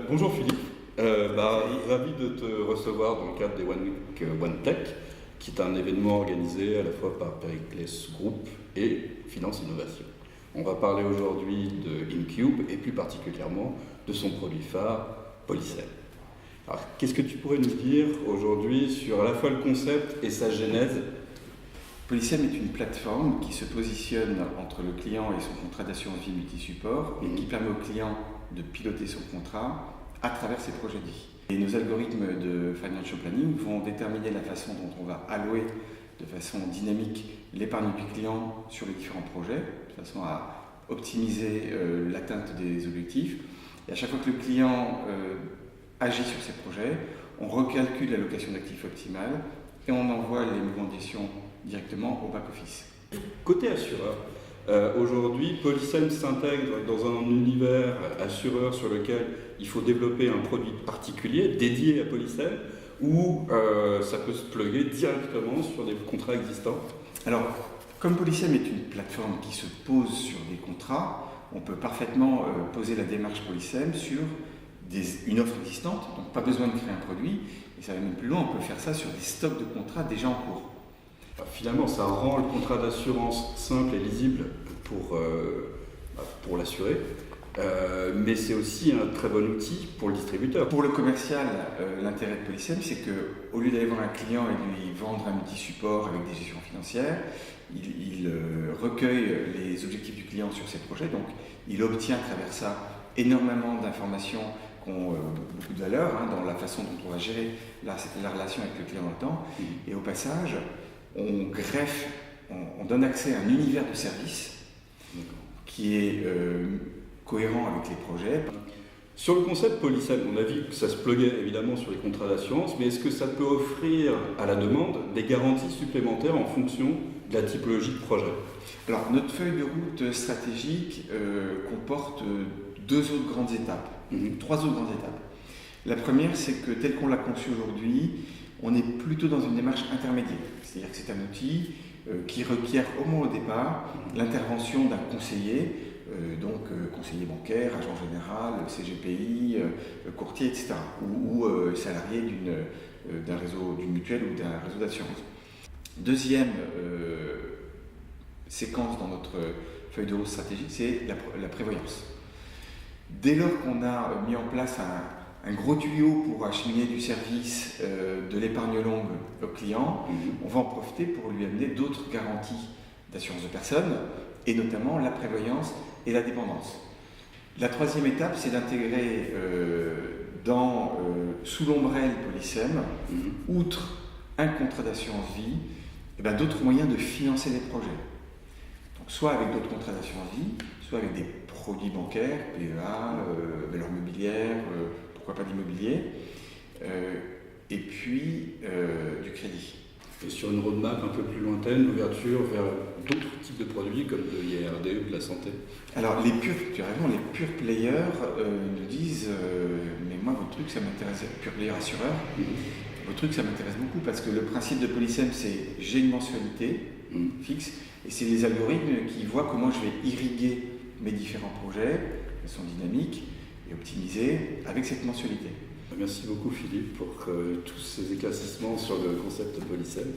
Bonjour Philippe, ravi de te recevoir dans le cadre des One Week One Tech, qui est un événement organisé à la fois par Pericles Group et Finance Innovation. On va parler aujourd'hui de InCube et plus particulièrement de son produit phare, Polycem. Alors, qu'est-ce que tu pourrais nous dire aujourd'hui sur à la fois le concept et sa genèse? Polycem est une plateforme qui se positionne entre le client et son contrat d'assurance vie multi-support et qui permet au client de piloter son contrat à travers ses projets de vie. Et nos algorithmes de financial planning vont déterminer la façon dont on va allouer de façon dynamique l'épargne du client sur les différents projets, de façon à optimiser l'atteinte des objectifs. Et à chaque fois que le client agit sur ces projets, on recalcule l'allocation d'actifs optimale et on envoie les mouvements de gestion directement au back-office. Côté assureur, aujourd'hui, Polycem s'intègre dans un univers assureur sur lequel il faut développer un produit particulier dédié à Polycem ou ça peut se plugger directement sur des contrats existants? Alors, comme Polycem est une plateforme qui se pose sur des contrats, on peut parfaitement poser la démarche Polycem sur une offre existante, donc pas besoin de créer un produit, et ça va même plus loin, on peut faire ça sur des stocks de contrats déjà en cours. Finalement, ça rend le contrat d'assurance simple et lisible pour l'assuré, mais c'est aussi un très bon outil pour le distributeur. Pour le commercial, l'intérêt de Polycem, c'est qu'au lieu d'aller voir un client et lui vendre un multi-support avec des gestions financières, il recueille les objectifs du client sur ses projets, donc il obtient à travers ça énormément d'informations qui ont beaucoup de valeur dans la façon dont on va gérer la relation avec le client dans le temps, et au passage, on greffe, on donne accès à un univers de services qui est cohérent avec les projets. Sur le concept Polycem, on a vu que ça se pluguait évidemment sur les contrats d'assurance, mais est-ce que ça peut offrir à la demande des garanties supplémentaires en fonction de la typologie de projet? Alors, notre feuille de route stratégique comporte trois autres grandes étapes. La première, c'est que tel qu'on l'a conçu aujourd'hui, on est plutôt dans une démarche intermédiaire. C'est-à-dire que c'est un outil qui requiert au moins au départ l'intervention d'un conseiller, conseiller bancaire, agent général, CGPI, courtier, etc. ou salarié d'un réseau, d'une mutuelle ou d'un réseau d'assurance. Deuxième séquence dans notre feuille de route stratégique, c'est la prévoyance. Dès lors qu'on a mis en place un gros tuyau pour acheminer du service de l'épargne longue au client, on va en profiter pour lui amener d'autres garanties d'assurance de personnes, et notamment la prévoyance et la dépendance. La troisième étape, c'est d'intégrer sous l'ombrelle Polycem, outre un contrat d'assurance vie, d'autres moyens de financer les projets. Donc, soit avec d'autres contrats d'assurance vie, soit avec des produits bancaires, PEA, valeurs mobilières, pourquoi pas d'immobilier, et puis du crédit. Et sur une roadmap un peu plus lointaine, l'ouverture vers d'autres types de produits comme de l'IRD ou de la santé? Alors, tu as raison, les pure players nous disent mais moi, votre truc, ça m'intéresse, pure player assureur, votre truc, ça m'intéresse beaucoup parce que le principe de Polycem, c'est j'ai une mensualité fixe et c'est les algorithmes qui voient comment je vais irriguer mes différents projets, elles sont dynamiques et optimisées avec cette mensualité. Merci beaucoup Philippe pour tous ces éclaircissements sur le concept de Polycem.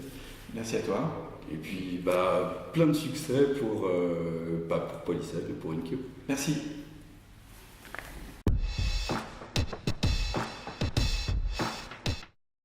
Merci à toi. Et puis plein de succès pour Polycem et pour InCube. Merci.